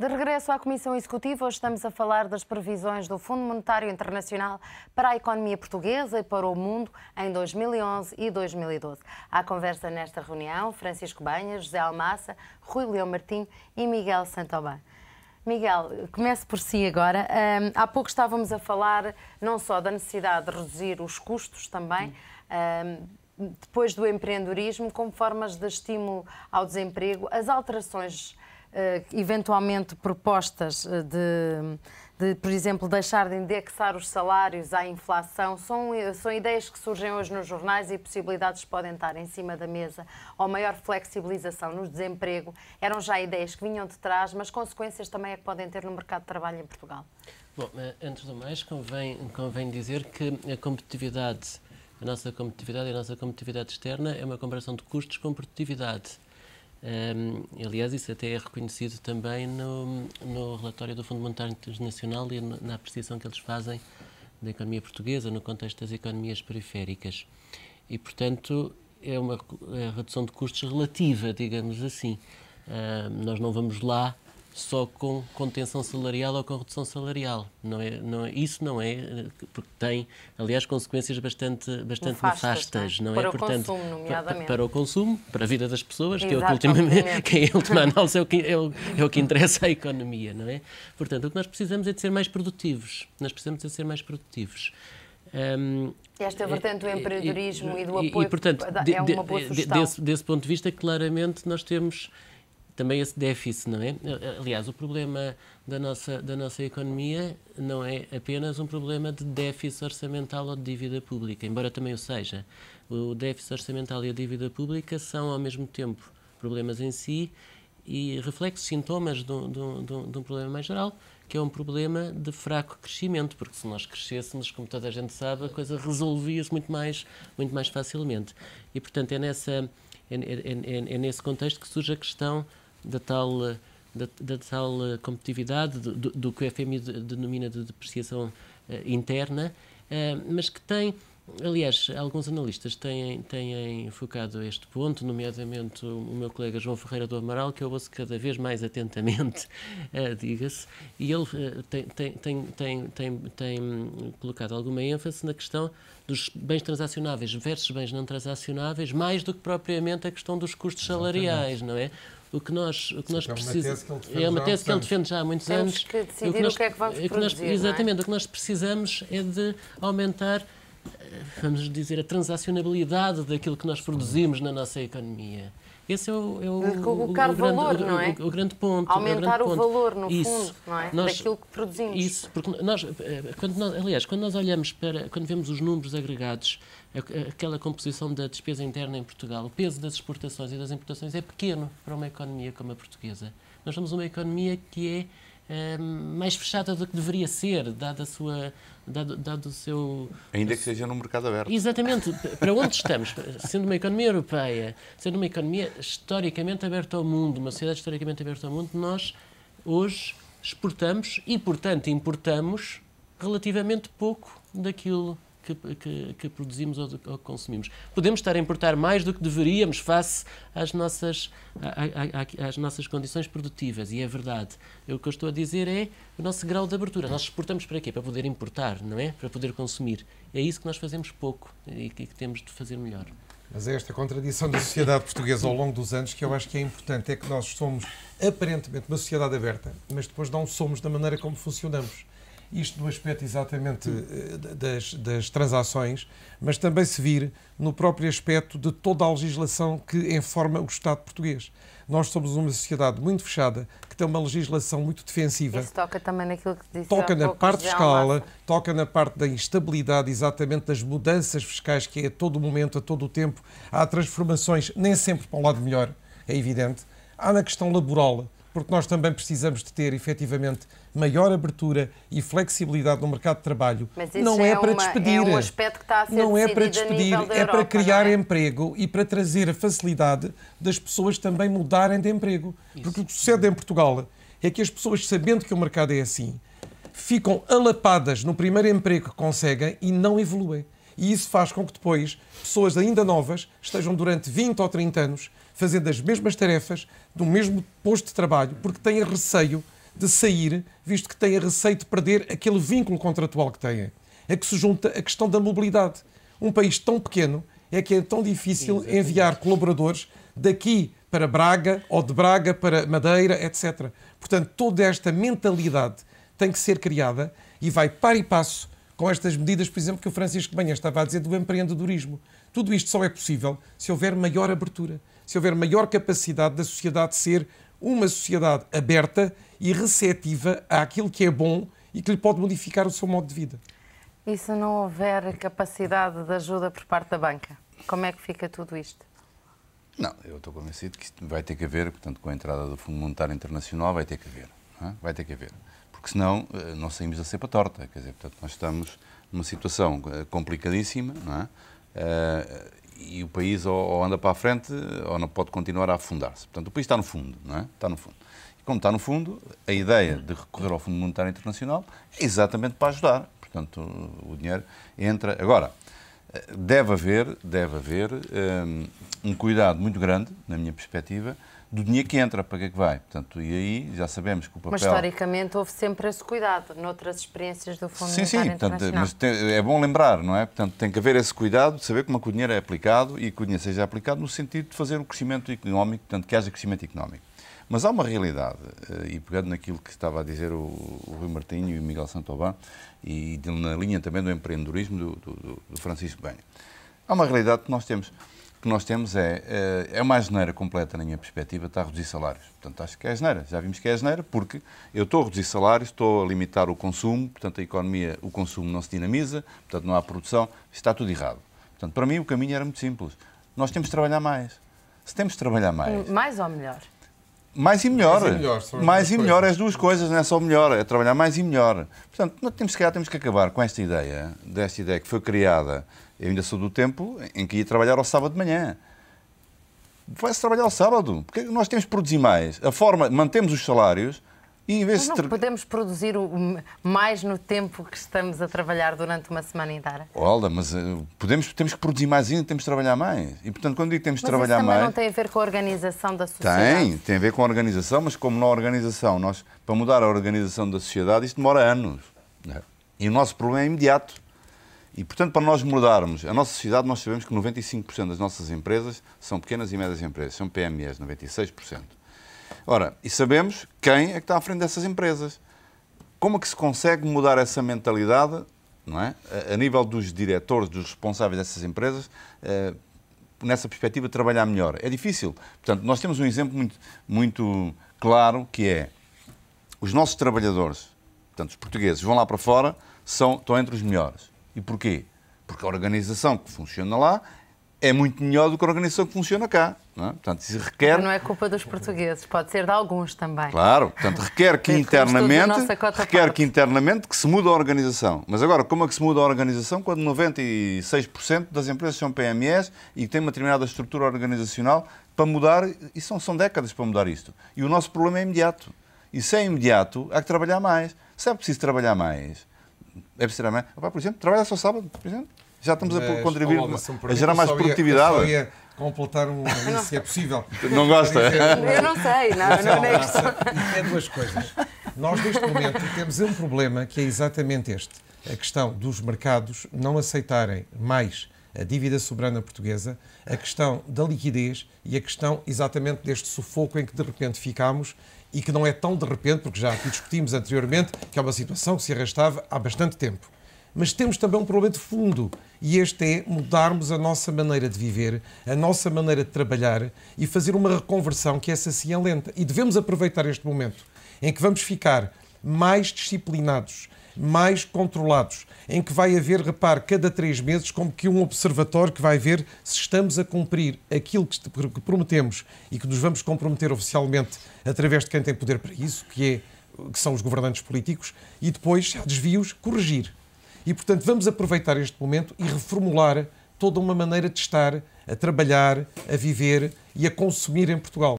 De regresso à Comissão Executiva, hoje estamos a falar das previsões do Fundo Monetário Internacional para a economia portuguesa e para o mundo em 2011 e 2012. À conversa nesta reunião, Francisco Banhas, José Almassa, Rui Leão Martinho e Miguel Santoban. Miguel, comece por si agora. Há pouco estávamos a falar não só da necessidade de reduzir os custos também, depois do empreendedorismo, como formas de estímulo ao desemprego, as alterações eventualmente propostas de, por exemplo, deixar de indexar os salários à inflação, são ideias que surgem hoje nos jornais e possibilidades podem estar em cima da mesa, ou maior flexibilização no desemprego, eram já ideias que vinham de trás, mas consequências também é que podem ter no mercado de trabalho em Portugal. Bom, antes do mais, convém dizer que a competitividade, a nossa competitividade e a nossa competitividade externa é uma comparação de custos com produtividade. Aliás, isso até é reconhecido também no relatório do Fundo Monetário Internacional e na apreciação que eles fazem da economia portuguesa no contexto das economias periféricas. E, portanto, é uma redução de custos relativa, digamos assim. Nós não vamos lá só com contenção salarial ou com redução salarial. Isso não é, porque tem, aliás, consequências bastante nefastas. Não é? Para o Portanto, consumo, nomeadamente. Para o consumo, para a vida das pessoas, que é em última análise é o que interessa à economia, não é? Portanto, o que nós precisamos é de ser mais produtivos. Esta vertente do empreendedorismo e do apoio e portanto, é uma boa sugestão. Desse ponto de vista, claramente, nós temos também esse déficit, não é? Aliás, o problema da nossa economia não é apenas um problema de déficit orçamental ou de dívida pública, embora também o seja. O déficit orçamental e a dívida pública são, ao mesmo tempo, problemas em si e reflexos, sintomas de um problema mais geral, que é um problema de fraco crescimento, porque se nós crescêssemos, como toda a gente sabe, a coisa resolvia-se muito mais facilmente. E, portanto, é nesse contexto que surge a questão da tal competitividade, do que o FMI denomina de depreciação interna, mas que tem, aliás, alguns analistas têm focado este ponto, nomeadamente o meu colega João Ferreira do Amaral, que eu ouço cada vez mais atentamente, diga-se, e ele tem colocado alguma ênfase na questão dos bens transacionáveis versus bens não transacionáveis, mais do que propriamente a questão dos custos salariais, não é? O que nós precisamos é uma tese que ele defende já há muitos anos. Temos que decidir o que é que vamos produzir. Exatamente, o que nós precisamos é de aumentar, vamos dizer, a transacionabilidade daquilo que nós produzimos na nossa economia. Esse é o grande ponto. Aumentar o valor, no isso. fundo, não é? Daquilo que produzimos. Isso, porque quando nós olhamos quando vemos os números agregados, aquela composição da despesa interna em Portugal, o peso das exportações e das importações é pequeno para uma economia como a portuguesa. Nós somos uma economia que é mais fechada do que deveria ser, dado o seu... Ainda que seja num mercado aberto. Exatamente. Para onde estamos? Sendo uma economia europeia, sendo uma economia historicamente aberta ao mundo, uma sociedade historicamente aberta ao mundo, nós hoje exportamos e, portanto, importamos relativamente pouco daquilo que produzimos ou que consumimos. Podemos estar a importar mais do que deveríamos face às nossas condições produtivas, e é verdade. O que eu estou a dizer é o nosso grau de abertura. Nós exportamos para quê? Para poder importar, não é? Para poder consumir. É isso que nós fazemos pouco e que temos de fazer melhor. Mas é esta contradição da sociedade portuguesa ao longo dos anos que eu acho que é importante. É que nós somos aparentemente uma sociedade aberta, mas depois não somos da maneira como funcionamos. Isto no aspecto exatamente das transações, mas também se vir no próprio aspecto de toda a legislação que informa o Estado português. Nós somos uma sociedade muito fechada, que tem uma legislação muito defensiva. Isso toca também naquilo que disse toca na parte fiscal, toca na parte da instabilidade, exatamente das mudanças fiscais, que é a todo momento, a todo o tempo. Há transformações, nem sempre para um lado melhor, é evidente. Há na questão laboral, porque nós também precisamos de ter, efetivamente, maior abertura e flexibilidade no mercado de trabalho. Mas isso não é para despedir. É um aspecto que está a ser não é para despedir, despedir, é para criar emprego e para trazer a facilidade das pessoas também mudarem de emprego. Isso. Porque o que sucede em Portugal é que as pessoas, sabendo que o mercado é assim, ficam alapadas no primeiro emprego que conseguem e não evoluem. E isso faz com que depois pessoas ainda novas estejam durante 20 ou 30 anos fazendo as mesmas tarefas, no mesmo posto de trabalho, porque têm receio de sair, visto que têm a receio de perder aquele vínculo contratual que têm. É que se junta a questão da mobilidade. Um país tão pequeno é que é tão difícil enviar colaboradores daqui para Braga ou de Braga para Madeira, etc. Portanto, toda esta mentalidade tem que ser criada e vai par e passo com estas medidas, por exemplo, que o Francisco Banha estava a dizer do empreendedorismo. Tudo isto só é possível se houver maior abertura, se houver maior capacidade da sociedade ser uma sociedade aberta e receptiva àquilo que é bom e que lhe pode modificar o seu modo de vida. E se não houver capacidade de ajuda por parte da banca, como é que fica tudo isto? Não, eu estou convencido que isto vai ter que haver, portanto, com a entrada do Fundo Monetário Internacional vai ter que haver, não é? Vai ter que haver. Porque senão não saímos da cepa torta, quer dizer, portanto, nós estamos numa situação complicadíssima, não é? E o país ou anda para a frente ou não pode continuar a afundar-se. Portanto, o país está no fundo, não é? Está no fundo. E como está no fundo, a ideia de recorrer ao Fundo Monetário Internacional é exatamente para ajudar. Portanto, o dinheiro entra. Agora, deve haver um cuidado muito grande, na minha perspectiva, do dinheiro que entra, para que é que vai. Portanto, e aí já sabemos que o papel... Mas, historicamente, houve sempre esse cuidado, noutras experiências do Fundo Monetário Internacional. Sim, mas é bom lembrar, não é? Portanto, tem que haver esse cuidado de saber como é que o dinheiro é aplicado e que o dinheiro seja aplicado no sentido de fazer o crescimento económico, portanto, que haja crescimento económico. Mas há uma realidade, e pegando naquilo que estava a dizer o Rui Martinho e o Miguel Santoban, e na linha também do empreendedorismo do Francisco Banha, há uma realidade que nós temos é uma asneira completa, na minha perspectiva, está a reduzir salários. Portanto, acho que é asneira. Já vimos que é asneira porque eu estou a reduzir salários, estou a limitar o consumo, portanto, a economia, o consumo não se dinamiza, portanto, não há produção, está tudo errado. Portanto, para mim, o caminho era muito simples. Nós temos de trabalhar mais. Se temos de trabalhar mais... Mais ou melhor? Mais e melhor. Mais e melhor, coisas. as duas coisas, não é só melhor, é trabalhar mais e melhor. Portanto, nós temos que acabar com esta ideia, que foi criada, eu ainda sou do tempo em que ia trabalhar ao sábado de manhã. Vai-se trabalhar ao sábado, porque nós temos que produzir mais. Mantemos os salários e em vez Mas não podemos produzir mais no tempo que estamos a trabalhar durante uma semana inteira? Olha, mas temos que produzir mais ainda, temos que trabalhar mais. E, portanto, quando digo que temos de trabalhar mais... Mas isso também não tem a ver com a organização da sociedade? Tem a ver com a organização, mas como na organização, para mudar a organização da sociedade, isto demora anos. Não é? E o nosso problema é imediato. E, portanto, para nós mudarmos a nossa sociedade, nós sabemos que 95% das nossas empresas são pequenas e médias empresas, são PMEs, 96%. Ora, e sabemos quem é que está à frente dessas empresas. Como é que se consegue mudar essa mentalidade, não é? A nível dos diretores, dos responsáveis dessas empresas, nessa perspectiva, trabalhar melhor? É difícil. Portanto, nós temos um exemplo muito claro, que é os nossos trabalhadores, portanto, os portugueses, vão lá para fora, estão entre os melhores. E porquê? Porque a organização que funciona lá é muito melhor do que a organização que funciona cá. Não é? Portanto, isso requer... Não é culpa dos portugueses, pode ser de alguns também. Claro, portanto, requer que internamente que se mude a organização. Mas agora, como é que se muda a organização quando 96% das empresas são PMEs e têm uma determinada estrutura organizacional para mudar, e são décadas para mudar isto. E o nosso problema é imediato. E se é imediato, há que trabalhar mais. Se é preciso trabalhar mais, por exemplo, trabalhar só sábado, por exemplo. Já estamos a contribuir a gerar mais produtividade. Eu só ia completar se é possível. Não gosta? Eu não sei, não é questão. É duas coisas. Nós, neste momento, temos um problema que é exatamente este. A questão dos mercados não aceitarem mais a dívida soberana portuguesa, a questão da liquidez e a questão exatamente deste sufoco em que de repente ficámos e que não é tão de repente, porque já aqui discutimos anteriormente, que é uma situação que se arrastava há bastante tempo. Mas temos também um problema de fundo, e este é mudarmos a nossa maneira de viver, a nossa maneira de trabalhar e fazer uma reconversão que essa sim é lenta. E devemos aproveitar este momento em que vamos ficar mais disciplinados, mais controlados, em que vai haver, repare, cada 3 meses, como que um observatório que vai ver se estamos a cumprir aquilo que prometemos e que nos vamos comprometer oficialmente através de quem tem poder para isso, que são os governantes políticos, e depois, se há desvios, corrigir. E, portanto, vamos aproveitar este momento e reformular toda uma maneira de estar, a trabalhar, a viver e a consumir em Portugal.